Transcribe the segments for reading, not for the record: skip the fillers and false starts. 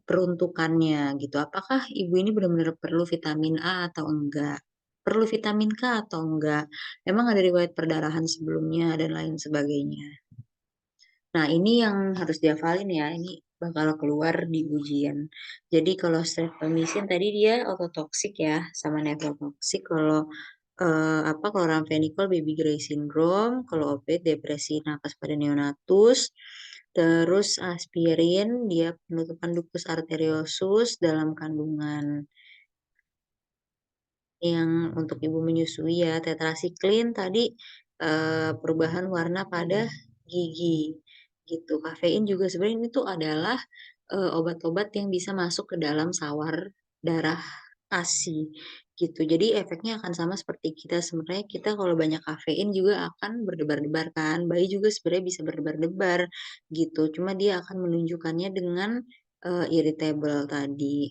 peruntukannya gitu. Apakah ibu ini benar-benar perlu vitamin A atau enggak? Perlu vitamin K atau enggak? Memang ada riwayat perdarahan sebelumnya dan lain sebagainya. Nah, ini yang harus dihafalin ya. Ini bakal keluar di ujian. Jadi kalau streptomycin tadi dia ototoksik ya, sama nephrotoksik. Kalau kalau ramphenicol baby Gray syndrome, kalau opioid depresi nakas pada neonatus, terus aspirin dia penutupan ductus arteriosus dalam kandungan yang untuk ibu menyusui ya, tetrasiklin tadi perubahan warna pada gigi gitu. Kafein juga sebenarnya ini tuh adalah obat-obat yang bisa masuk ke dalam sawar darah ASI gitu. Jadi efeknya akan sama seperti kita. Sebenarnya kita kalau banyak kafein juga akan berdebar-debar kan. Bayi juga sebenarnya bisa berdebar-debar gitu. Cuma dia akan menunjukkannya dengan irritable tadi.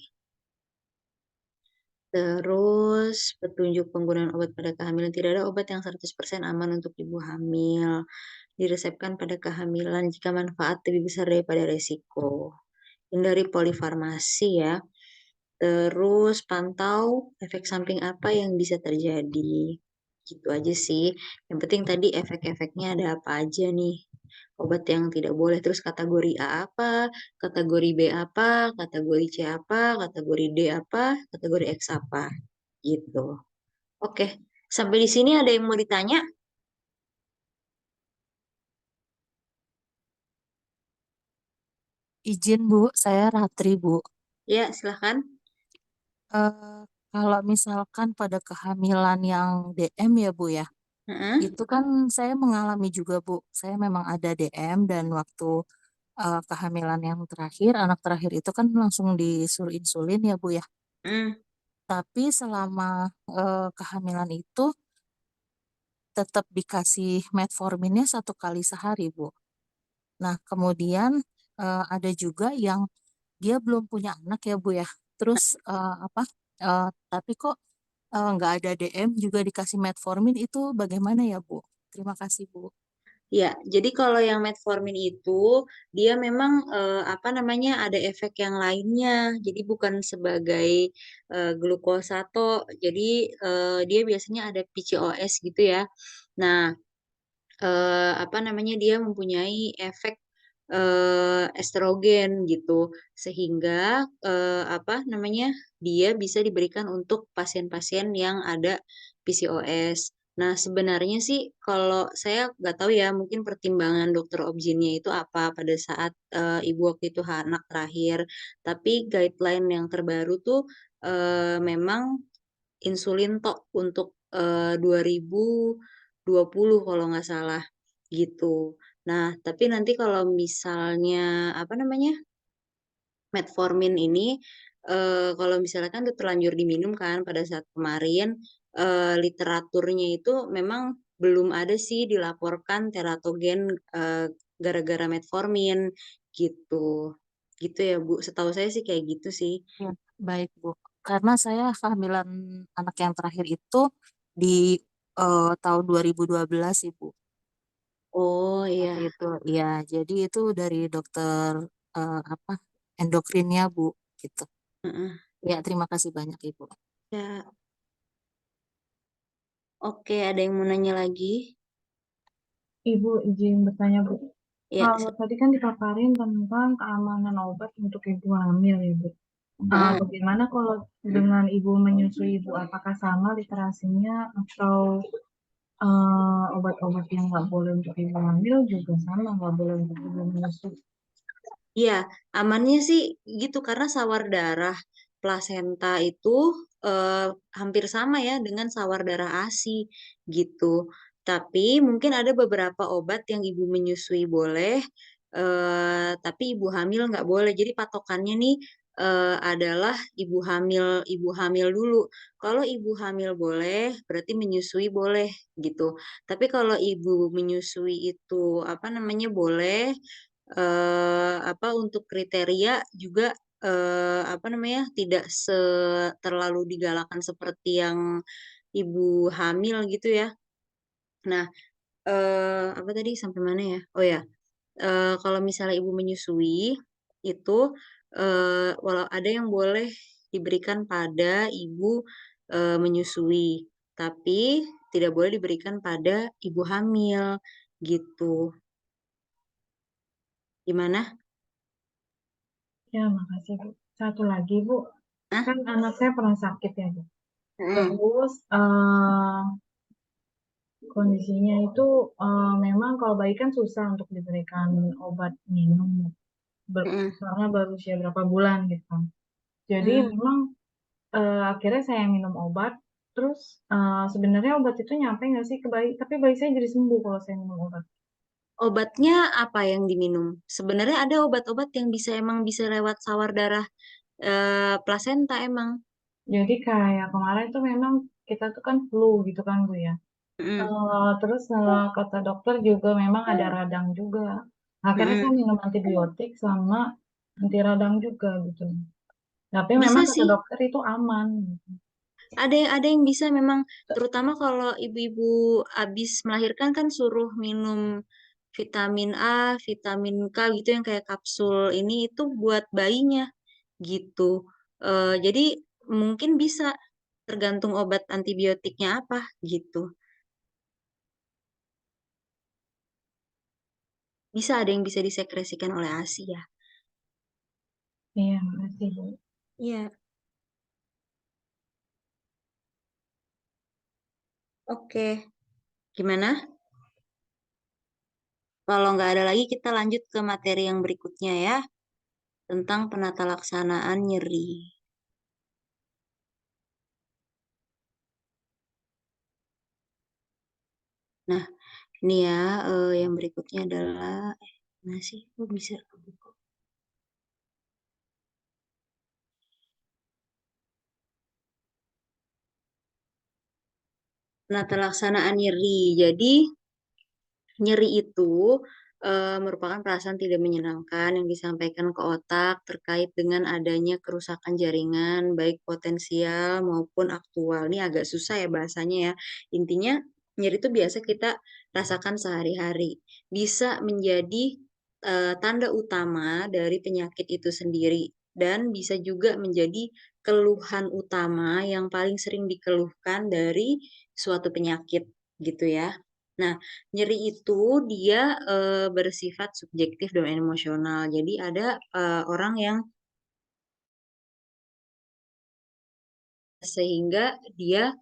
Terus petunjuk penggunaan obat pada kehamilan. Tidak ada obat yang 100% aman untuk ibu hamil. Diresepkan pada kehamilan jika manfaat lebih besar daripada resiko. Hindari polifarmasi ya. Terus pantau efek samping apa yang bisa terjadi. Gitu aja sih. Yang penting tadi efek-efeknya ada apa aja nih. Obat yang tidak boleh. Terus kategori A apa, kategori B apa, kategori C apa, kategori D apa, kategori X apa. Gitu. Oke. Sampai di sini ada yang mau ditanya? Izin Bu, saya Ratri Bu. Ya, silahkan. Eh, Kalau misalkan pada kehamilan yang DM ya Bu ya, Heeh. itu kan saya mengalami juga Bu. Saya memang ada DM dan waktu kehamilan yang terakhir, anak terakhir itu kan langsung disuruh insulin ya Bu ya. Hmm. Tapi selama kehamilan itu tetap dikasih metforminnya 1 kali sehari Bu. Nah kemudian ada juga yang dia belum punya anak ya Bu ya. Terus tapi kok nggak ada DM juga dikasih metformin itu bagaimana ya Bu? Terima kasih Bu. Ya, jadi kalau yang metformin itu dia memang ada efek yang lainnya. Jadi bukan sebagai glukosato. Jadi dia biasanya ada PCOS gitu ya. Nah, dia mempunyai efek estrogen gitu, sehingga dia bisa diberikan untuk pasien-pasien yang ada PCOS. Nah, sebenarnya sih kalau saya nggak tahu ya, mungkin pertimbangan dokter objinnya itu apa pada saat ibu waktu itu anak terakhir. Tapi guideline yang terbaru tuh memang insulin tok untuk 2020 kalau nggak salah gitu. Nah, tapi nanti kalau misalnya apa namanya metformin ini kalau misalnya kan udah terlanjur diminum kan pada saat kemarin literaturnya itu memang belum ada sih dilaporkan teratogen eh, gara-gara metformin gitu. Gitu ya, Bu. Setahu saya sih kayak gitu sih. Ya, baik Bu. Karena saya kehamilan anak yang terakhir itu di tahun 2012 Ibu. Oh Waktu iya. itu ya, jadi itu dari dokter apa endokrinnya Bu gitu. Heeh. Ya, terima kasih banyak Ibu. Ya, oke, ada yang mau nanya lagi? Ibu izin bertanya, Bu. Ya, Kalau tadi kan dipaparin tentang keamanan obat untuk ibu hamil, Ibu. heeh. Bagaimana kalau dengan ibu menyusui, Ibu? Apakah sama literasinya atau obat-obat yang nggak boleh untuk ibu hamil juga sama nggak boleh untuk ibu menyusui? Iya, amannya sih gitu karena sawar darah plasenta itu eh, hampir sama ya dengan sawar darah ASI gitu. Tapi mungkin ada beberapa obat yang ibu menyusui boleh, tapi ibu hamil nggak boleh. Jadi patokannya nih adalah ibu hamil dulu. Kalau ibu hamil boleh, berarti menyusui boleh gitu. Tapi kalau ibu menyusui itu boleh untuk kriteria juga tidak terlalu digalakan seperti yang ibu hamil gitu ya. Nah, apa tadi sampai mana ya? Oh ya, kalau misalnya ibu menyusui itu walau ada yang boleh diberikan pada ibu menyusui, tapi tidak boleh diberikan pada ibu hamil gitu. Gimana? Ya, makasih, Bu. Satu lagi, Bu. Hah? Kan anak saya pernah sakit ya, Bu. Mm. Terus kondisinya itu memang kalau bayi kan susah untuk diberikan obat minum Mm. karena baru usia berapa bulan gitu kan. Jadi Mm. memang akhirnya saya yang minum obat. Terus sebenarnya obat itu nyampe nggak sih ke bayi? Tapi bayi saya jadi sembuh kalau saya minum obat. Obatnya apa yang diminum? Sebenarnya ada obat-obat yang emang bisa lewat sawar darah plasenta emang. Jadi kayak kemarin tuh memang kita tuh kan flu gitu kan Bu ya. Mm. Terus kata dokter juga memang ada radang juga. Akhirnya saya Mm. minum antibiotik sama anti radang juga gitu. Tapi memang Bisa kata sih. dokter itu aman gitu. Ada yang bisa memang, terutama kalau ibu-ibu habis melahirkan kan suruh minum vitamin A, vitamin K gitu yang kayak kapsul ini itu buat bayinya gitu. Jadi mungkin bisa tergantung obat antibiotiknya apa gitu. Bisa ada yang bisa disekresikan oleh ASI ya. Iya, makasih Bu. Iya, oke. Gimana? Kalau nggak ada lagi kita lanjut ke materi yang berikutnya ya, tentang penata laksanaan nyeri. Nah, ini ya, yang berikutnya adalah, mana sih? Kok bisa kebuka? Penata laksanaan nyeri. Jadi, nyeri itu merupakan perasaan tidak menyenangkan yang disampaikan ke otak terkait dengan adanya kerusakan jaringan, baik potensial maupun aktual. Ini agak susah ya bahasanya ya. Intinya, nyeri itu biasa kita rasakan sehari-hari. Bisa menjadi tanda utama dari penyakit itu sendiri. Dan bisa juga menjadi keluhan utama yang paling sering dikeluhkan dari suatu penyakit gitu ya. Nah, nyeri itu dia bersifat subjektif dan emosional. Jadi ada orang yang sehingga dia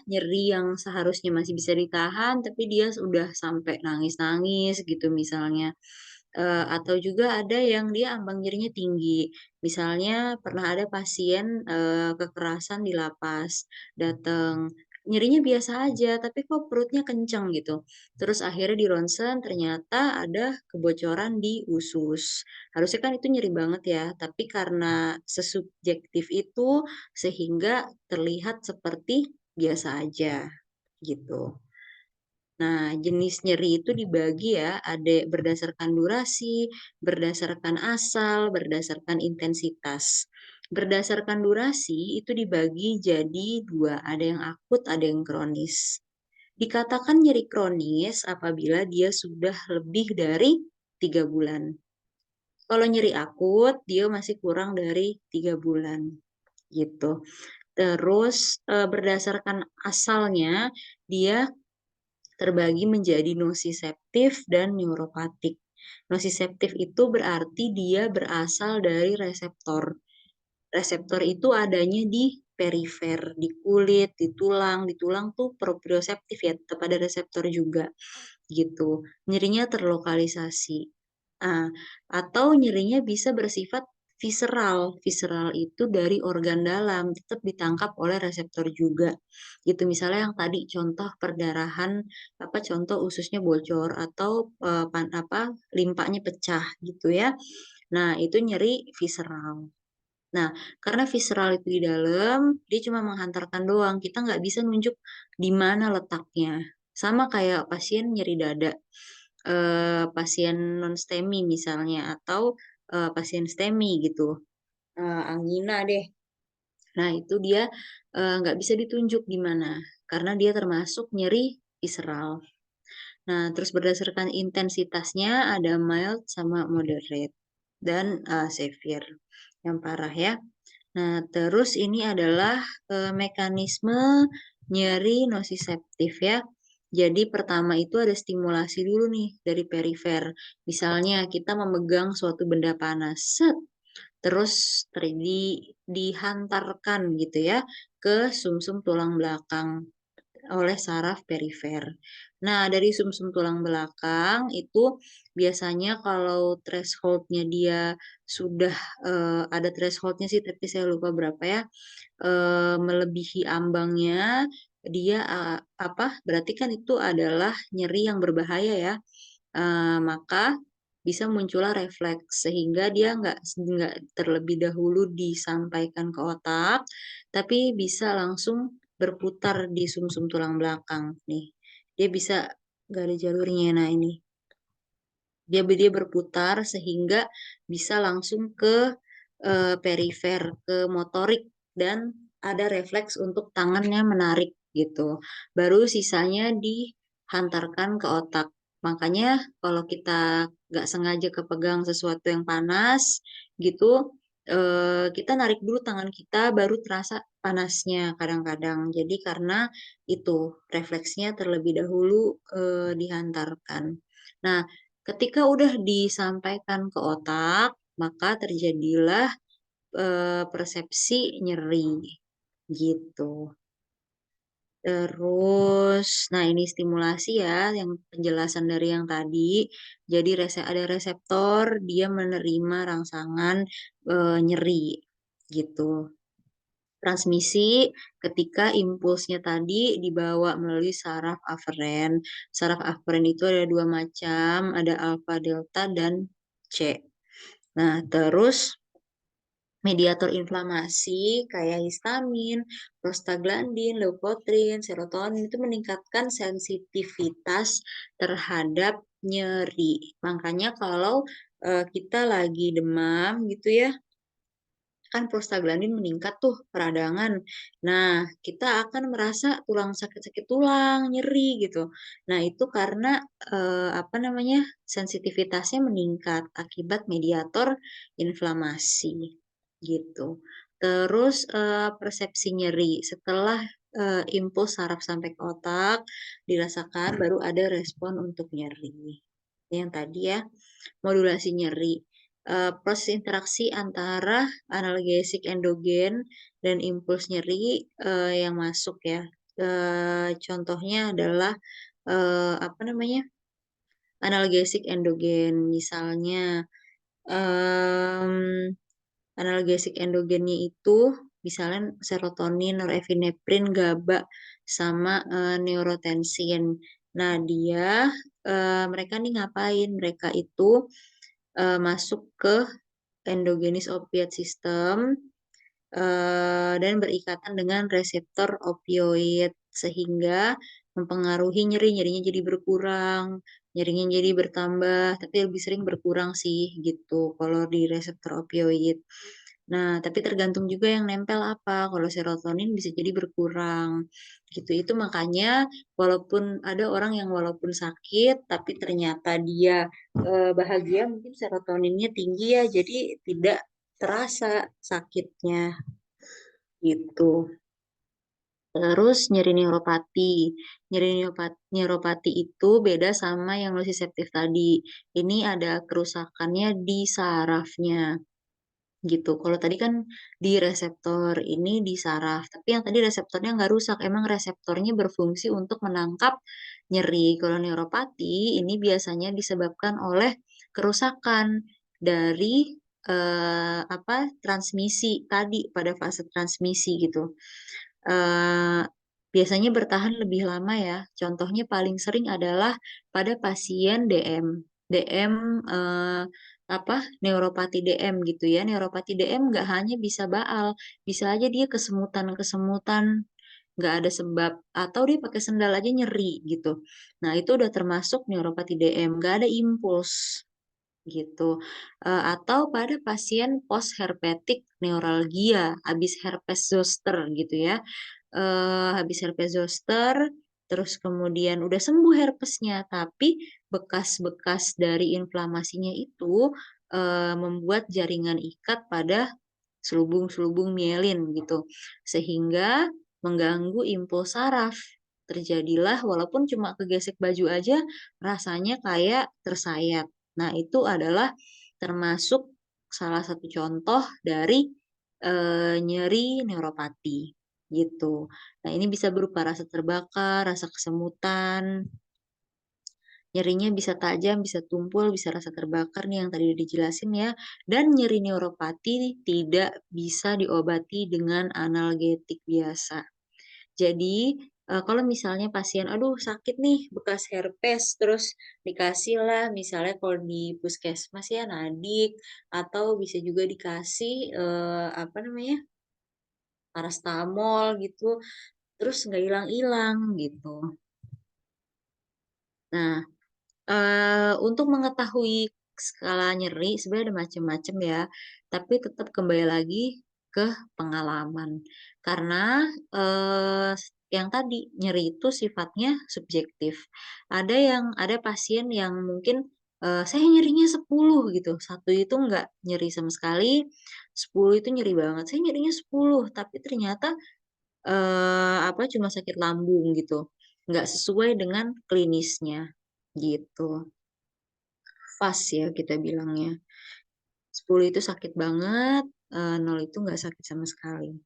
nyeri yang seharusnya masih bisa ditahan, tapi dia sudah sampai nangis-nangis gitu misalnya. Atau juga ada yang dia ambang nyerinya tinggi. Misalnya pernah ada pasien kekerasan di lapas datang. Nyerinya biasa aja, tapi kok perutnya kenceng gitu. Terus akhirnya di ronsen ternyata ada kebocoran di usus. Harusnya kan itu nyeri banget ya, tapi karena sesubjektif itu sehingga terlihat seperti biasa aja gitu. Nah, jenis nyeri itu dibagi ya, ada berdasarkan durasi, berdasarkan asal, berdasarkan intensitas. Berdasarkan durasi itu dibagi jadi dua, ada yang akut, ada yang kronis. Dikatakan nyeri kronis apabila dia sudah lebih dari 3 bulan. Kalau nyeri akut, dia masih kurang dari 3 bulan gitu. Terus berdasarkan asalnya, dia terbagi menjadi nosiseptif dan neuropatik. Nosiseptif itu berarti dia berasal dari reseptor. Reseptor itu adanya di perifer, di kulit, di tulang. Di tulang tuh proprioseptif ya, tetap ada reseptor juga gitu. Nyerinya terlokalisasi. Ah, atau nyerinya bisa bersifat visceral. Visceral itu dari organ dalam, tetap ditangkap oleh reseptor juga. Gitu misalnya yang tadi contoh perdarahan contoh ususnya bocor atau limpahnya pecah gitu ya. Nah, itu nyeri visceral. Nah, karena visceral itu di dalam, dia cuma menghantarkan doang. Kita nggak bisa nunjuk di mana letaknya. Sama kayak pasien nyeri dada, pasien non-STEMI misalnya, atau pasien STEMI gitu, angina deh. Nah, itu dia nggak bisa ditunjuk di mana, karena dia termasuk nyeri visceral. Nah, terus berdasarkan intensitasnya ada mild sama moderate dan severe yang parah ya. Nah, terus ini adalah mekanisme nyeri nosiseptif ya. Jadi pertama itu ada stimulasi dulu nih dari perifer. Misalnya kita memegang suatu benda panas, set, terus dihantarkan gitu ya ke sumsum tulang belakang oleh saraf perifer. Nah, dari sumsum tulang belakang itu biasanya kalau thresholdnya dia sudah ada thresholdnya sih, tapi saya lupa berapa ya, melebihi ambangnya dia berarti kan itu adalah nyeri yang berbahaya ya. Maka bisa muncullah refleks sehingga dia nggak terlebih dahulu disampaikan ke otak, tapi bisa langsung berputar di sumsum tulang belakang nih. Dia bisa nggak ada jalurnya. Nah ini dia berputar sehingga bisa langsung ke perifer, ke motorik dan ada refleks untuk tangannya menarik gitu. Baru sisanya dihantarkan ke otak. Makanya kalau kita nggak sengaja kepegang sesuatu yang panas gitu, kita narik dulu tangan kita baru terasa panasnya kadang-kadang. Jadi karena itu refleksnya terlebih dahulu dihantarkan. Nah, ketika udah disampaikan ke otak, maka terjadilah persepsi nyeri gitu. Terus, nah ini stimulasi ya, yang penjelasan dari yang tadi. Jadi ada reseptor, dia menerima rangsangan nyeri gitu. Transmisi ketika impulsnya tadi dibawa melalui saraf aferen. Saraf aferen itu ada dua macam, ada alfa, delta, dan C. Nah, terus mediator inflamasi kayak histamin, prostaglandin, leukotrin, serotonin itu meningkatkan sensitivitas terhadap nyeri. Makanya kalau kita lagi demam gitu ya, kan prostaglandin meningkat tuh peradangan. Nah, kita akan merasa sakit-sakit tulang, nyeri gitu. Nah, itu karena sensitivitasnya meningkat akibat mediator inflamasi gitu. Terus persepsi nyeri setelah impuls saraf sampai ke otak dirasakan baru ada respon untuk nyeri. Yang tadi ya, modulasi nyeri. Proses interaksi antara analgesik endogen dan impuls nyeri yang masuk ya. Contohnya adalah analgesik endogen. Misalnya analgesik endogennya itu misalnya serotonin, norepinefrin, GABA, sama neurotensin. Nah, mereka nih ngapain? Mereka itu masuk ke endogenous opiate system dan berikatan dengan reseptor opioid sehingga mempengaruhi nyerinya jadi berkurang, nyerinya jadi bertambah, tapi lebih sering berkurang sih gitu kalau di reseptor opioid. Nah, tapi tergantung juga yang nempel apa. Kalau serotonin bisa jadi berkurang gitu. Itu makanya walaupun ada orang yang walaupun sakit tapi ternyata dia bahagia, mungkin serotoninnya tinggi ya, jadi tidak terasa sakitnya gitu. Terus nyeri neuropati. Nyeri neuropati itu beda sama yang nociceptive tadi. Ini ada kerusakannya di sarafnya gitu. Kalau tadi kan di reseptor, ini di saraf. Tapi yang tadi reseptornya nggak rusak, emang reseptornya berfungsi untuk menangkap nyeri. Kalau neuropati ini biasanya disebabkan oleh kerusakan dari transmisi tadi pada fase transmisi gitu. Eh, Biasanya bertahan lebih lama ya. Contohnya paling sering adalah pada pasien DM. DM neuropati DM gitu ya. Neuropati DM nggak hanya bisa baal, bisa aja dia kesemutan-kesemutan nggak ada sebab atau dia pakai sendal aja nyeri gitu. Nah, itu udah termasuk neuropati DM, nggak ada impuls gitu. Atau pada pasien post herpetic neuralgia, habis herpes zoster gitu ya. Habis herpes zoster, terus kemudian udah sembuh herpesnya, tapi bekas-bekas dari inflamasinya itu membuat jaringan ikat pada selubung-selubung mielin gitu, sehingga mengganggu impuls saraf. Terjadilah walaupun cuma kegesek baju aja rasanya kayak tersayat. Nah, itu adalah termasuk salah satu contoh dari nyeri neuropati gitu. Nah, ini bisa berupa rasa terbakar, rasa kesemutan, nyerinya bisa tajam, bisa tumpul, bisa rasa terbakar nih yang tadi udah dijelasin ya. Dan nyeri neuropati tidak bisa diobati dengan analgetik biasa. Jadi, kalau misalnya pasien, aduh sakit nih bekas herpes, terus dikasih lah misalnya kalau di puskesmas ya nadik, atau bisa juga dikasih, apa namanya, paracetamol gitu, terus nggak hilang-hilang gitu. Nah, untuk mengetahui skala nyeri sebenarnya ada macam-macam ya, tapi tetap kembali lagi ke pengalaman. Karena, yang tadi, nyeri itu sifatnya subjektif. Ada pasien yang mungkin, "Saya nyerinya 10," gitu, 1 itu nggak nyeri sama sekali, 10 itu nyeri banget, "Saya nyerinya 10," tapi ternyata, cuma sakit lambung gitu, nggak sesuai dengan klinisnya, gitu. Pas ya kita bilangnya. 10 itu sakit banget, 0 itu nggak sakit sama sekali.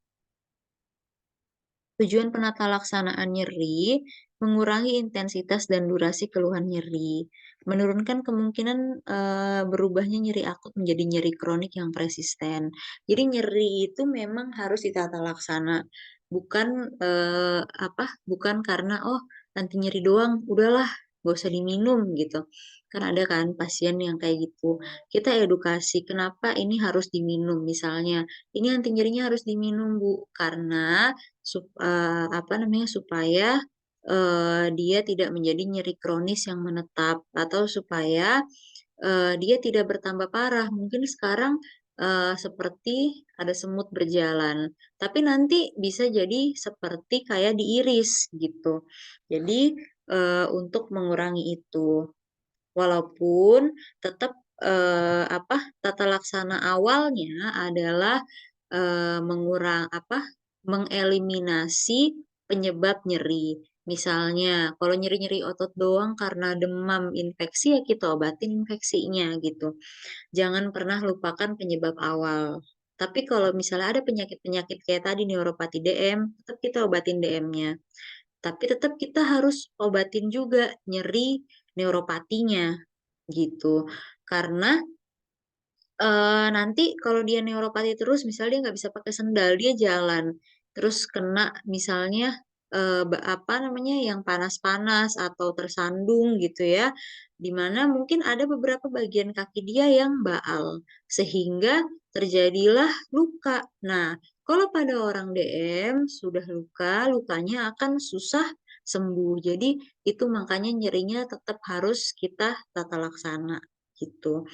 Tujuan penata laksanaan nyeri, mengurangi intensitas dan durasi keluhan nyeri, menurunkan kemungkinan, berubahnya nyeri akut menjadi nyeri kronik yang persisten. Jadi nyeri itu memang harus ditata laksana, bukan karena, "Oh, anti nyeri doang, udahlah nggak usah diminum," gitu. Kan ada kan pasien yang kayak gitu. Kita edukasi, kenapa ini harus diminum, misalnya, "Ini anti nyerinya harus diminum, Bu, karena supaya, dia tidak menjadi nyeri kronis yang menetap atau supaya, dia tidak bertambah parah. Mungkin sekarang, seperti ada semut berjalan, tapi nanti bisa jadi seperti kayak diiris gitu. Jadi, untuk mengurangi itu. Walaupun tetap, tata laksana awalnya adalah, mengeliminasi penyebab nyeri. Misalnya kalau nyeri-nyeri otot doang karena demam infeksi, ya kita obatin infeksinya gitu. Jangan pernah lupakan penyebab awal. Tapi kalau misalnya ada penyakit-penyakit kayak tadi neuropati DM, tetap kita obatin DM-nya. Tapi tetap kita harus obatin juga nyeri neuropatinya, gitu. Karena, nanti kalau dia neuropati terus, misalnya dia nggak bisa pakai sendal, dia jalan, terus kena misalnya, yang panas-panas atau tersandung gitu ya, di mana mungkin ada beberapa bagian kaki dia yang baal, sehingga terjadilah luka. Nah, kalau pada orang DM sudah luka, lukanya akan susah sembuh. Jadi itu makanya nyerinya tetap harus kita tata laksana, gitu.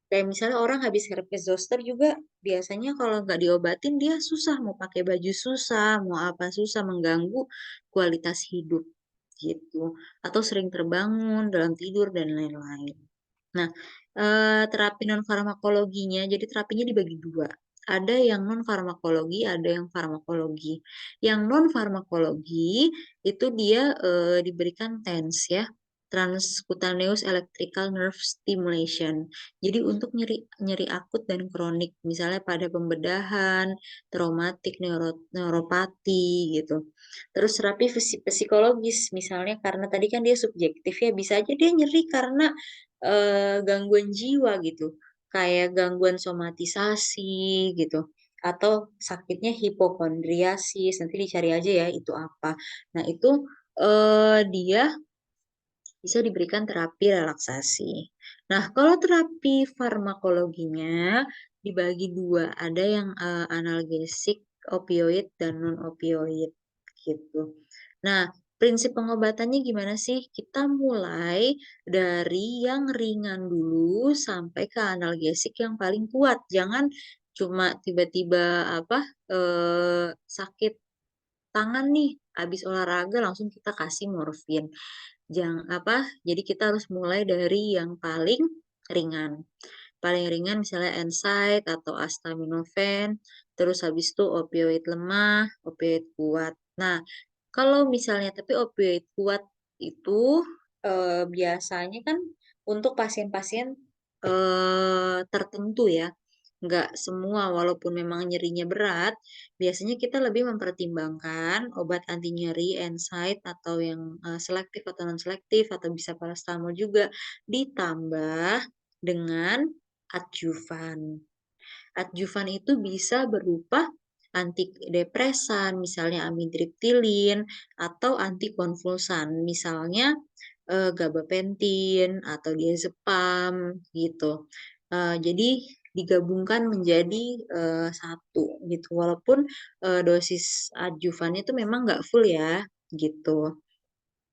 Kayak misalnya orang habis herpes zoster juga biasanya kalau nggak diobatin dia susah, mau pakai baju susah, mau apa susah, mengganggu kualitas hidup, gitu. Atau sering terbangun dalam tidur dan lain-lain. Nah, terapi non-farmakologinya, jadi terapinya dibagi 2. Ada yang non-farmakologi, ada yang farmakologi. Yang non-farmakologi itu dia, diberikan TENS ya, transcutaneous electrical nerve stimulation. Jadi untuk nyeri nyeri akut dan kronik, misalnya pada pembedahan, traumatik, neuropati gitu. Terus terapi psikologis, misalnya karena tadi kan dia subjektif ya, bisa aja dia nyeri karena gangguan jiwa gitu, kayak gangguan somatisasi gitu, atau sakitnya hipokondriasis, nanti dicari aja ya itu apa. Nah itu, dia bisa diberikan terapi relaksasi. Nah kalau terapi farmakologinya dibagi 2, ada yang, analgesik, opioid, dan non-opioid, gitu. Nah, prinsip pengobatannya gimana sih? Kita mulai dari yang ringan dulu sampai ke analgesik yang paling kuat. Jangan cuma tiba-tiba sakit tangan nih, habis olahraga langsung kita kasih morfin. Jadi kita harus mulai dari yang paling ringan. paling ringan misalnya NSAID atau acetaminophen, terus habis itu opioid lemah, opioid kuat. Nah, kalau misalnya tapi opioid kuat itu biasanya kan untuk pasien-pasien tertentu ya, nggak semua walaupun memang nyerinya berat, biasanya kita lebih mempertimbangkan obat anti nyeri, NSAID atau yang selektif atau non selektif atau bisa paracetamol juga ditambah dengan adjuvan. Adjuvan itu bisa berupa antidepresan, misalnya amitriptilin, atau antikonvulsan, misalnya gabapentin atau diazepam gitu. Jadi digabungkan menjadi satu gitu, walaupun dosis adjuvannya itu memang nggak full ya gitu,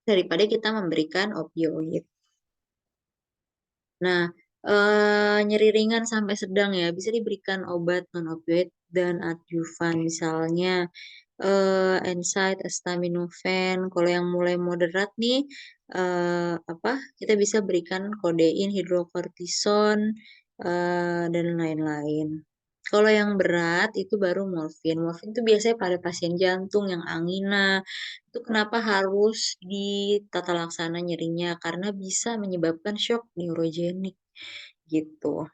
daripada kita memberikan opioid. Nah, nyeri ringan sampai sedang ya, bisa diberikan obat non-opioid dan adjuvan, misalnya NSAID, acetaminophen. Kalau yang mulai moderat nih, kita bisa berikan kodein, hidrokortison, dan lain-lain. Kalau yang berat itu baru morfin. Morfin itu biasanya pada pasien jantung yang angina. Itu kenapa harus ditata laksana nyerinya? Karena bisa menyebabkan shock neurogenik gitu.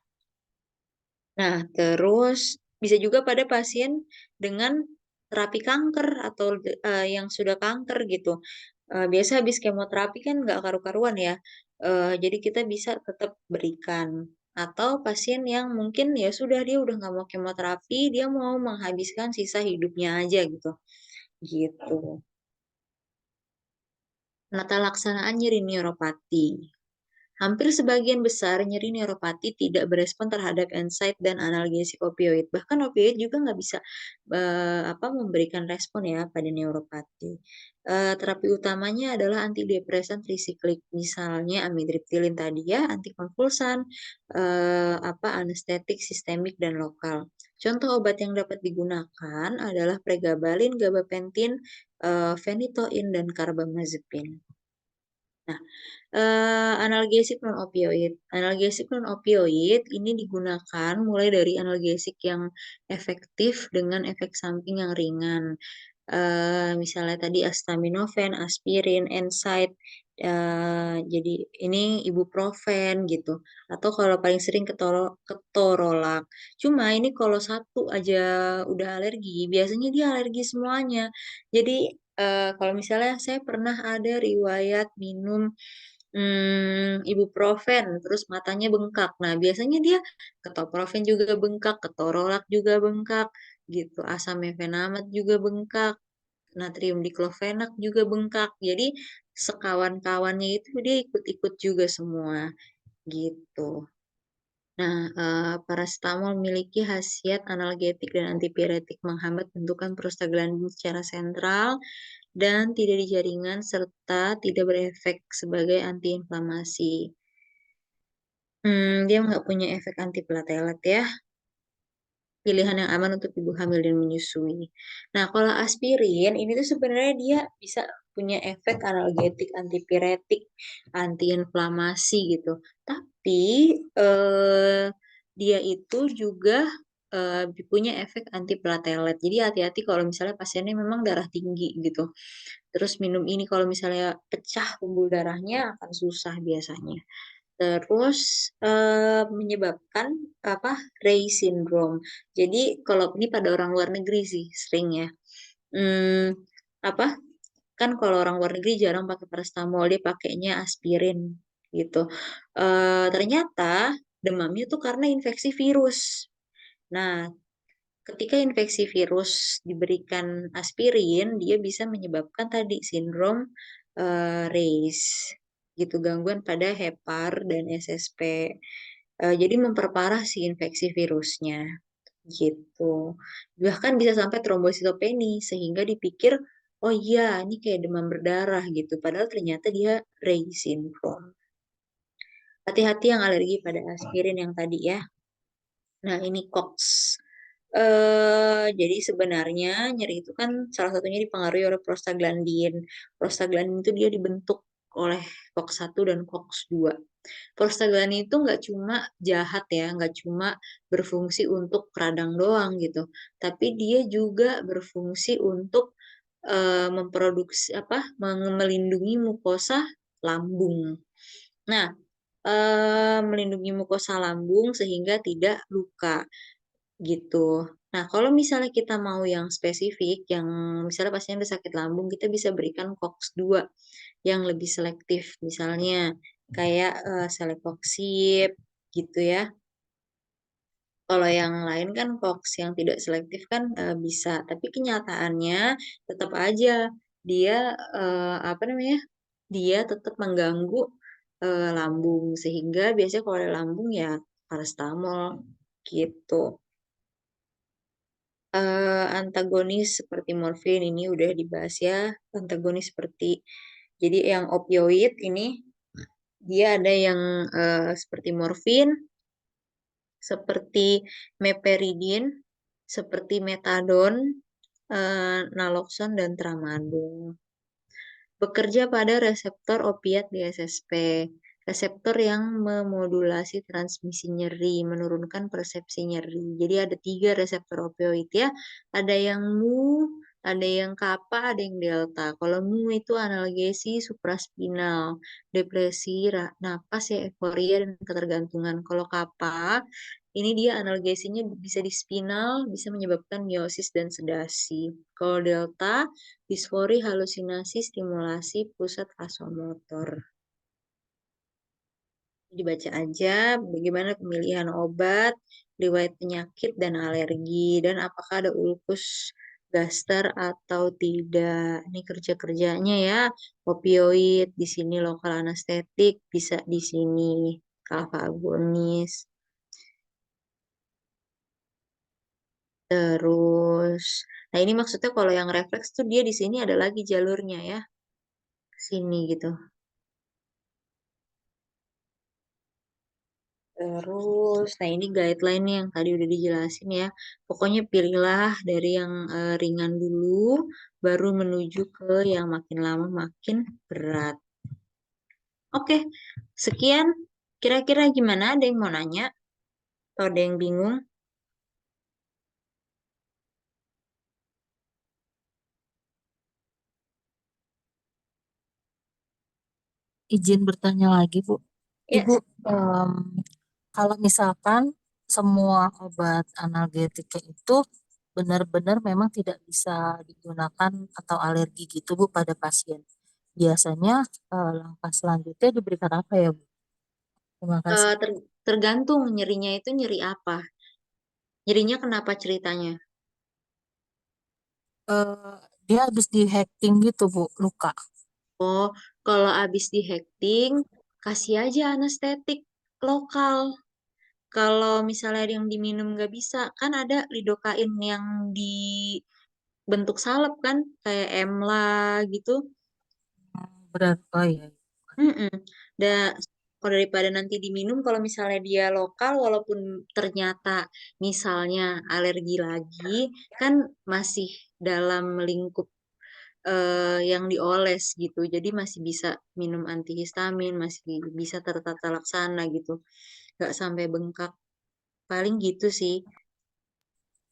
Nah, terus bisa juga pada pasien dengan terapi kanker atau yang sudah kanker gitu. Biasa habis kemoterapi kan nggak karu-karuan ya. Jadi kita bisa tetap berikan. Atau pasien yang mungkin ya sudah dia udah nggak mau kemoterapi, dia mau menghabiskan sisa hidupnya aja gitu. Gitu. Penata laksanaan nyeri neuropati. Hampir sebagian besar nyeri neuropati tidak berespon terhadap NSAID dan analgesik opioid. Bahkan opioid juga nggak bisa memberikan respon ya pada neuropati. Terapi utamanya adalah antidepresan trisiklik, misalnya amitriptilin tadi ya, antikonvulsan, anestetik sistemik dan lokal. Contoh obat yang dapat digunakan adalah pregabalin, gabapentin, phenytoin, dan carbamazepine. Nah, analgesik non opioid. Analgesik non opioid ini digunakan mulai dari analgesik yang efektif dengan efek samping yang ringan. Misalnya tadi acetaminophen, aspirin, NSAID, jadi ini ibuprofen gitu. Atau kalau paling sering ketorolak. Cuma ini kalau satu aja udah alergi, biasanya dia alergi semuanya. Jadi kalau misalnya saya pernah ada riwayat minum ibuprofen, terus matanya bengkak. Nah, biasanya dia ketoprofen juga bengkak, ketorolak juga bengkak, gitu. Asam mefenamat juga bengkak, natrium diklofenak juga bengkak. Jadi sekawan-kawannya itu dia ikut-ikut juga semua, gitu. Nah, paracetamol memiliki khasiat analgetik dan antipiretik, menghambat bentukan prostaglandin secara sentral dan tidak di jaringan serta tidak berefek sebagai antiinflamasi. Dia nggak punya efek antiplatelet ya. Pilihan yang aman untuk ibu hamil dan menyusui. Nah, kalau aspirin ini tuh sebenarnya dia bisa punya efek analgetik, antipiretik, antiinflamasi gitu. Tapi dia itu juga punya efek antiplatelet. Jadi hati-hati kalau misalnya pasiennya memang darah tinggi gitu. Terus minum ini kalau misalnya pecah pembuluh darahnya akan susah biasanya. Terus menyebabkan Rey syndrome. Jadi kalau ini pada orang luar negeri sih sering ya. Hmm, apa kan kalau orang luar negeri jarang pakai paracetamol, dia pakainya aspirin gitu. Ternyata demamnya tuh karena infeksi virus. Nah, ketika infeksi virus diberikan aspirin, dia bisa menyebabkan tadi sindrom Reis, gitu, gangguan pada hepar dan SSP. Jadi memperparah si infeksi virusnya, gitu. Bahkan bisa sampai trombositopeni sehingga dipikir, oh iya, ini kayak demam berdarah gitu. Padahal ternyata dia Reis syndrome. Hati-hati yang alergi pada aspirin yang tadi ya. Nah, ini COX. Jadi sebenarnya nyeri itu kan salah satunya dipengaruhi oleh prostaglandin. Prostaglandin itu dia dibentuk oleh COX-1 dan COX-2. prostaglandin itu nggak cuma jahat ya, nggak cuma berfungsi untuk radang doang gitu, tapi dia juga berfungsi untuk memproduksi melindungi mukosa lambung. Nah, melindungi mukosa lambung sehingga tidak luka gitu. Nah, kalau misalnya kita mau yang spesifik, yang misalnya pasien udah sakit lambung, kita bisa berikan COX-2 yang lebih selektif, misalnya kayak Celecoxib gitu ya. Kalau yang lain kan COX yang tidak selektif kan bisa, tapi kenyataannya tetap aja dia dia tetap mengganggu lambung, sehingga biasanya kalau ada lambung ya paracetamol gitu. Antagonis seperti morfin ini udah dibahas ya, antagonis seperti jadi yang opioid ini dia ada yang seperti morfin, seperti meperidin, seperti metadon, naloxon dan tramadol. Bekerja pada reseptor opiat di SSP, reseptor yang memodulasi transmisi nyeri, menurunkan persepsi nyeri. Jadi ada 3 reseptor opioid ya, ada yang mu, ada yang kappa, ada yang delta. Kalau mu itu analgesi supraspinal, depresi, napas ya, euforia dan ketergantungan. Kalau kappa ini dia analgesinya bisa di spinal, bisa menyebabkan miosis dan sedasi. Kalau delta, disfori, halusinasi, stimulasi pusat vasomotor. Dibaca aja bagaimana pemilihan obat, riwayat penyakit dan alergi, dan apakah ada ulkus gaster atau tidak. Ini kerja-kerjanya ya. Opioid di sini lokal anestetik, bisa di sini alfa agonis. Terus, nah ini maksudnya kalau yang refleks tuh dia di sini ada lagi jalurnya ya, sini gitu. Terus, nah ini guideline yang tadi udah dijelasin ya. Pokoknya pilihlah dari yang ringan dulu, baru menuju ke yang makin lama makin berat. Oke, sekian. Kira-kira gimana? Ada yang mau nanya? Atau ada yang bingung? Izin bertanya lagi, Bu. Ya, Ibu, kalau misalkan semua obat analgetika itu benar-benar memang tidak bisa digunakan atau alergi gitu, Bu, pada pasien. Biasanya langkah selanjutnya diberikan apa ya, Bu? Terima kasih. tergantung nyerinya itu nyeri apa. Nyerinya kenapa ceritanya? Eh, dia habis di hacking gitu, Bu, luka. Oh, kalau abis di hekting, kasih aja anestetik lokal. Kalau misalnya yang diminum nggak bisa, kan ada lidokain yang dibentuk salep kan, kayak Emla gitu. Berat, oh iya. Mm-mm. Da, kalau daripada nanti diminum, kalau misalnya dia lokal, walaupun ternyata misalnya alergi lagi, kan masih dalam lingkup yang dioles gitu. Jadi masih bisa minum antihistamin, masih bisa tertata laksana gitu. Nggak sampai bengkak. Paling gitu sih.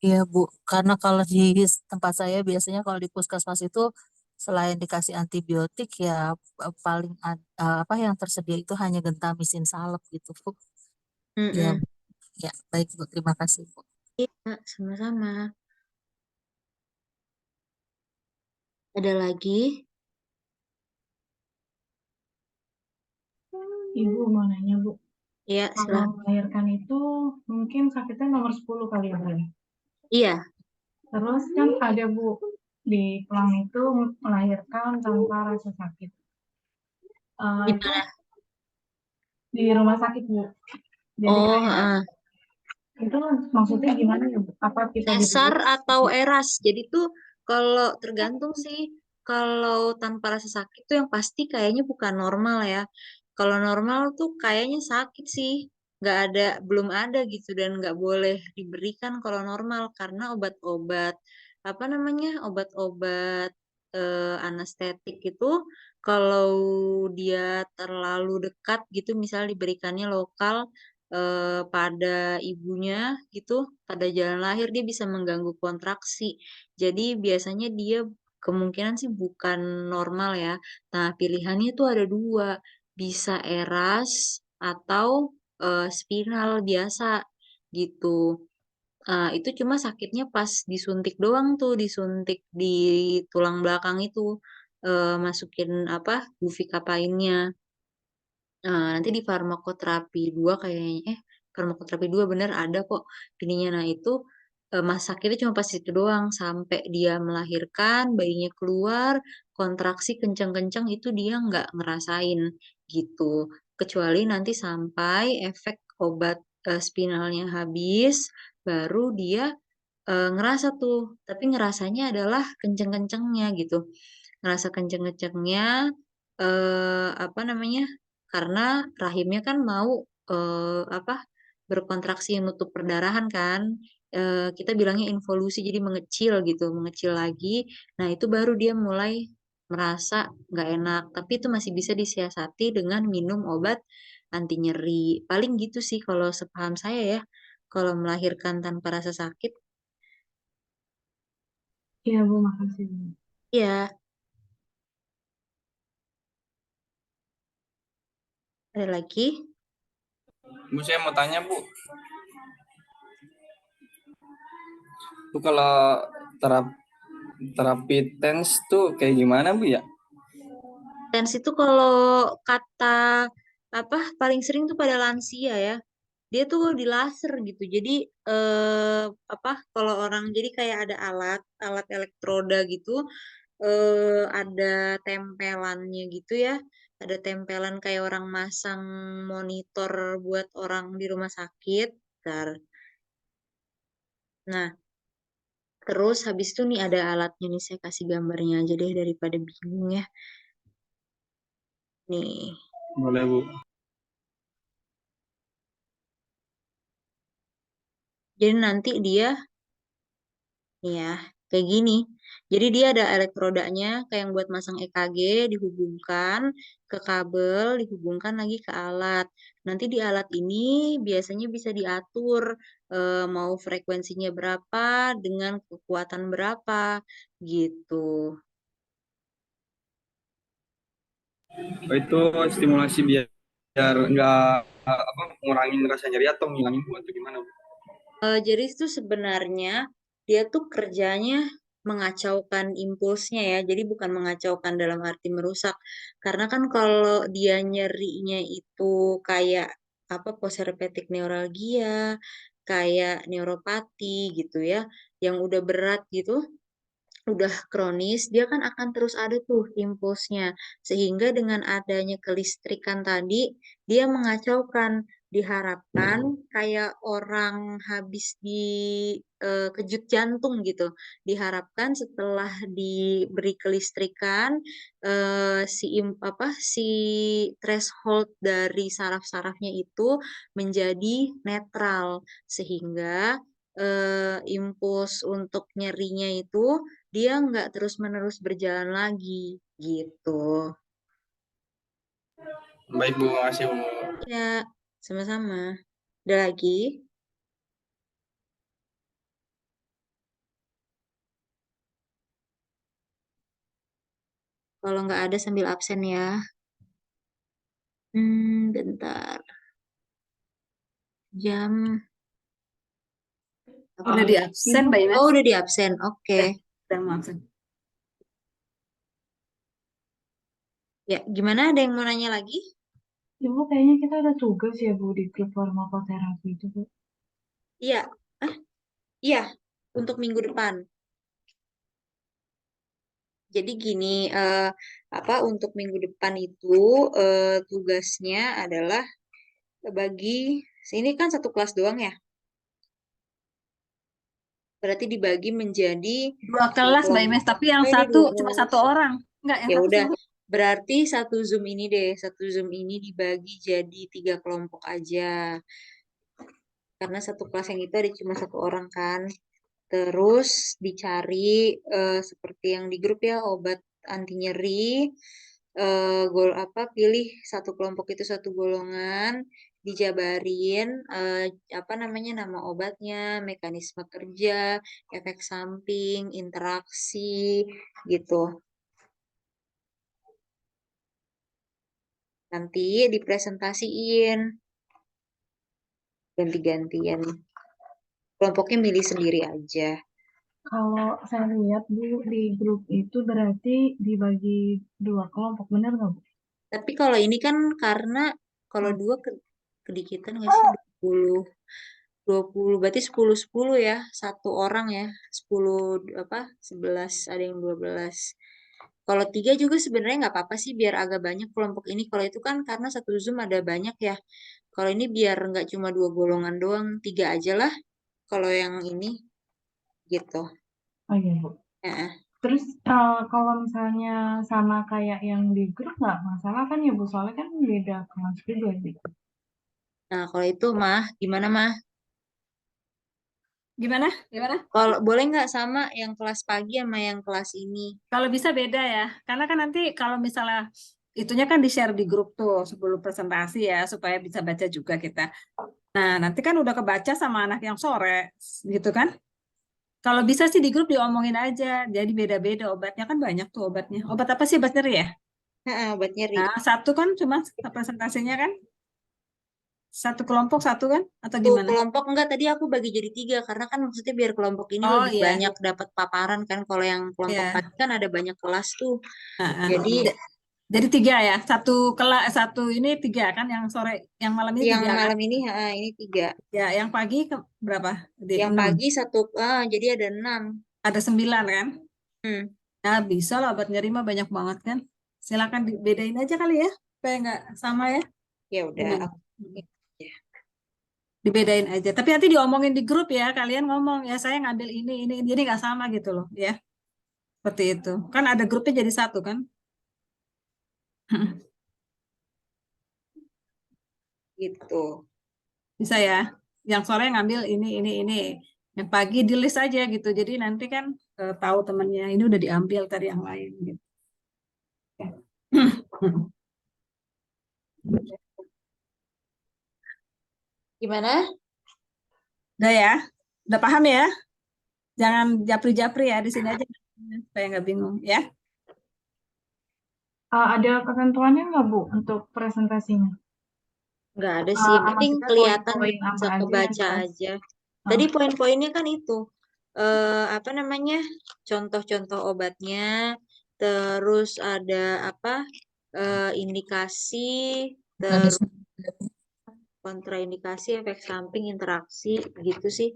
Iya, Bu. Karena kalau di tempat saya biasanya kalau di puskesmas itu selain dikasih antibiotik ya paling apa yang tersedia itu hanya gentamisin salep gitu, Bu. Ya, Mm-mm. ya, baik, Bu. Terima kasih, Bu. Iya, sama-sama. Ada lagi? Ibu mau nanya, Bu. Iya, Kalau silahkan. melahirkan itu mungkin sakitnya nomor 10 kali ya, Bu, ya? Iya, Terus kan ada, Bu, di pelang itu melahirkan tanpa rasa sakit. Itu gimana? di rumah sakit, Bu. Jadi Oh, kayak itu maksudnya gimana ya, Bu? Apa kita sesar diberi? atau eras. Jadi tuh kalau tergantung sih, kalau tanpa rasa sakit tuh yang pasti kayaknya bukan normal ya. Kalau normal tuh kayaknya sakit sih. Nggak ada, belum ada gitu dan nggak boleh diberikan kalau normal karena obat-obat apa namanya obat-obat anestetik itu kalau dia terlalu dekat gitu, misal diberikannya lokal pada ibunya gitu, pada jalan lahir dia bisa mengganggu kontraksi. Jadi biasanya dia kemungkinan sih bukan normal ya. Nah, pilihannya tuh ada dua, bisa eras atau spinal biasa gitu. Itu cuma sakitnya pas disuntik doang tuh, disuntik di tulang belakang itu, masukin apa, buvikapainnya. Nanti di farmakoterapi 2 kayaknya, farmakoterapi 2 bener ada kok ininya. Nah itu sakitnya cuma pas itu doang, sampai dia melahirkan, bayinya keluar, kontraksi kencang-kencang itu dia nggak ngerasain gitu. Kecuali nanti sampai efek obat spinalnya habis, baru dia ngerasa tuh, tapi ngerasanya adalah kenceng-kencengnya gitu. Ngerasa kenceng-kencengnya, apa namanya, karena rahimnya kan mau apa, berkontraksi nutup perdarahan kan. Kita bilangnya involusi, jadi mengecil gitu, mengecil lagi. Nah itu baru dia mulai merasa nggak enak, tapi itu masih bisa disiasati dengan minum obat anti nyeri. Paling gitu sih kalau sepaham saya ya, kalau melahirkan tanpa rasa sakit. Iya Bu, makasih Bu. Iya, ada lagi. Bu, saya mau tanya Bu, Bu kalau terapi TENS tuh kayak gimana Bu ya? TENS itu kalau kata apa paling sering tuh pada lansia ya. Dia tuh di laser gitu. Jadi apa kalau orang jadi kayak ada alat elektroda gitu, ada tempelannya gitu ya. Ada tempelan kayak orang masang monitor buat orang di rumah sakit. Bentar. Nah, terus habis itu nih ada alatnya nih, saya kasih gambarnya aja deh daripada bingung ya. Nih. Boleh Bu. Jadi nanti dia nih ya, kayak gini. Jadi dia ada elektrodanya kayak yang buat masang EKG, dihubungkan ke kabel, dihubungkan lagi ke alat. Nanti di alat ini biasanya bisa diatur mau frekuensinya berapa dengan kekuatan berapa gitu. Oh, itu stimulasi biar nggak apa ngurangin rasa nyeri atau ngilangin Bu atau gimana Bu? Jadi itu sebenarnya dia tuh kerjanya mengacaukan impulsnya ya. Jadi bukan mengacaukan dalam arti merusak. Karena kan kalau dia nyerinya itu kayak apa, postherpetic neuralgia, kayak neuropati gitu ya, yang udah berat gitu, udah kronis, dia kan akan terus ada tuh impulsnya. Sehingga dengan adanya kelistrikan tadi, dia mengacaukan. Diharapkan kayak orang habis kejut jantung gitu. Diharapkan setelah diberi kelistrikan, si threshold dari saraf-sarafnya itu menjadi netral. Sehingga impuls untuk nyerinya itu dia nggak terus-menerus berjalan lagi gitu. Baik Bu, makasih Bu. Ya, sama-sama. Ada lagi? Kalau nggak ada sambil absen ya. Bentar. Jam Udah di absen, Mbak Ines? Oh, udah di absen. Oke. Udah mau absen. Ya, gimana? Ada yang mau nanya lagi? Ibu kayaknya kita ada tugas ya Bu di grup farmakoterapi itu Bu. Iya. Iya, untuk minggu depan. Jadi gini, apa untuk minggu depan itu tugasnya adalah bagi, sini kan satu kelas doang ya. Berarti dibagi menjadi 2 kelas Mbak Ines, tapi yang ini satu 2 cuma kelas. 1 orang. Enggak, yang Ya satu udah, sendiri. berarti satu Zoom ini deh, satu Zoom ini dibagi jadi 3 kelompok aja. Karena satu kelas yang itu ada cuma 1 orang kan. Terus dicari seperti yang di grup ya, obat anti nyeri. Pilih satu kelompok itu satu golongan, dijabarin apa namanya nama obatnya, mekanisme kerja, efek samping, interaksi gitu. Nanti dipresentasiin ganti-gantian. Kelompoknya milih sendiri aja. Kalau saya lihat Bu di grup itu berarti dibagi 2 kelompok, benar nggak Bu? Tapi kalau ini kan karena kalau dua kedikitan nggak sih 20 berarti 10 ya, satu orang ya, 11 ada yang 12. Kalau 3 juga sebenarnya nggak apa-apa sih biar agak banyak kelompok ini. Kalau itu kan karena satu Zoom ada banyak ya. Kalau ini biar nggak cuma 2 golongan doang, 3 aja lah. Kalau yang ini gitu. Oh iya Bu. Ya. Terus kalau misalnya sama kayak yang di grup nggak masalah kan ya Bu? Soalnya kan beda kelas juga gitu. Nah, kalau itu mah gimana mah? Gimana? Gimana? Kalau boleh nggak sama yang kelas pagi sama yang kelas ini? Kalau bisa beda ya. Karena kan nanti kalau misalnya itunya kan di-share di grup tuh sebelum presentasi ya supaya bisa baca juga kita. Nah, nanti kan udah kebaca sama anak yang sore gitu kan. Kalau bisa sih di grup diomongin aja. Jadi beda-beda obatnya kan banyak tuh obatnya. Obat apa sih obat nyeri ya? Obat nyeri. Nah, satu kan cuma presentasinya kan. Satu kelompok satu kan? Atau Satu gimana? kelompok enggak, tadi aku bagi jadi 3 karena kan maksudnya biar kelompok ini Oh lebih iya. banyak dapat paparan kan. Kalau yang kelompok Iya. pagi kan ada banyak kelas tuh. Nah, Jadi jadi 3 ya. Satu ini 3 kan yang sore, yang malam ini yang 3 kan? malam ini ini 3. Ya, yang pagi berapa? Yang 6. pagi jadi ada 6. Ada 9 kan? Hmm. Nah, bisa lah obat nyeri mah banyak banget kan. Silakan dibedain aja kali ya, supaya nggak sama ya. Ya udah. Gimana? Dibedain aja. Tapi nanti diomongin di grup ya, kalian ngomong ya saya ngambil ini, jadi nggak sama gitu loh ya. Seperti itu. Kan ada grupnya jadi satu kan? Gitu. Bisa ya. Yang sore ngambil ini. Yang pagi di list aja gitu. Jadi nanti kan tahu temennya ini udah diambil tadi yang lain gitu. Ya. Gimana? Udah ya? Udah paham ya? Jangan japri-japri ya di sini aja supaya nggak bingung ya. Ada ketentuannya nggak Bu untuk presentasinya? Nggak ada sih. Yang penting Maksudnya kelihatan poin-poin apa bisa aja yang kebaca dibahas? aja. Tadi poin-poinnya kan itu. Apa namanya? Contoh-contoh obatnya. Terus ada apa? Indikasi, terus kontraindikasi, efek samping, interaksi, gitu sih.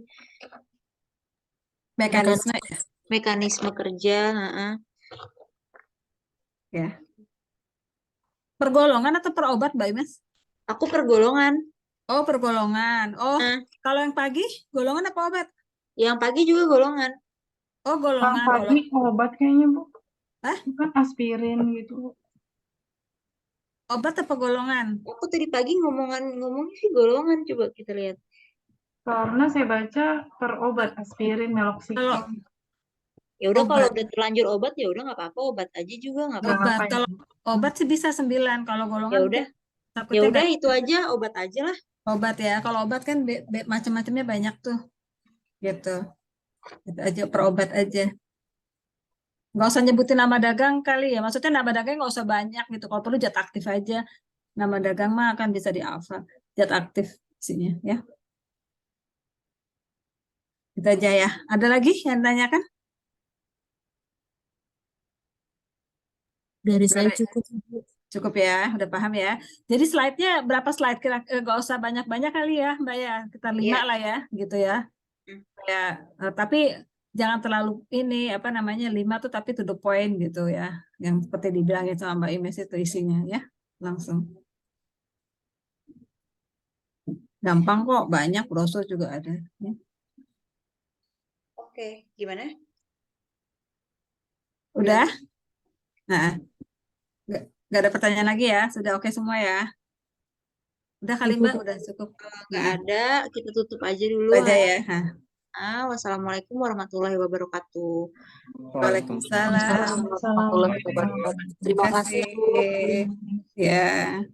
Mekanisme ya. Mekanisme kerja. Ya. Per golongan atau per obat, Mbak Imas? Aku per golongan. Oh, per golongan. Oh, Nah, kalau yang pagi golongan apa obat? yang pagi juga golongan. Oh, Yang golongan. pagi obat kayaknya Bu. Hah? Bukan aspirin gitu Bu. Obat apa golongan? Aku tadi pagi ngomongnya sih golongan. Coba kita lihat. Karena saya baca per obat aspirin, meloxicam. Ya udah kalau Obat. udah terlanjur obat ya udah nggak apa-apa, obat aja juga nggak apa-apa. Obat. Kalau obat sih bisa 9. Kalau Ya golongan udah. takutnya Ya udah nggak- itu aja, obat aja lah. obat ya. Kalau obat kan macam-macamnya banyak tuh. Gitu. Itu aja per obat aja. Nggak usah nyebutin nama dagang kali ya. Maksudnya nama dagang nggak usah banyak gitu. Kalau perlu zat aktif aja. Nama dagang mah akan bisa dihafal. Zat aktif isinya ya. Itu aja ya. Ada lagi yang tanyakan? Dari saya cukup. Cukup ya, udah paham ya. Jadi slide-nya berapa slide kira nggak usah banyak-banyak kali ya, Mbak ya. Kita 5 lah ya, gitu ya. Ya, tapi jangan terlalu ini apa namanya 5 tuh tapi to the point gitu ya. Yang seperti dibilangin sama Mbak Imes itu isinya ya. Langsung. Gampang kok, banyak brosur juga ada. Ya. Oke, gimana? Udah? Nah, nggak ada pertanyaan lagi ya? Sudah oke semua ya? Udah kali Mbak, udah cukup. Nggak ada, kita tutup aja dulu. Aja ya. Nah. Wassalamualaikum warahmatullahi wabarakatuh. Waalaikumsalam. Waalaikumsalam warahmatullahi wabarakatuh. Terima kasih, Bu. Ya.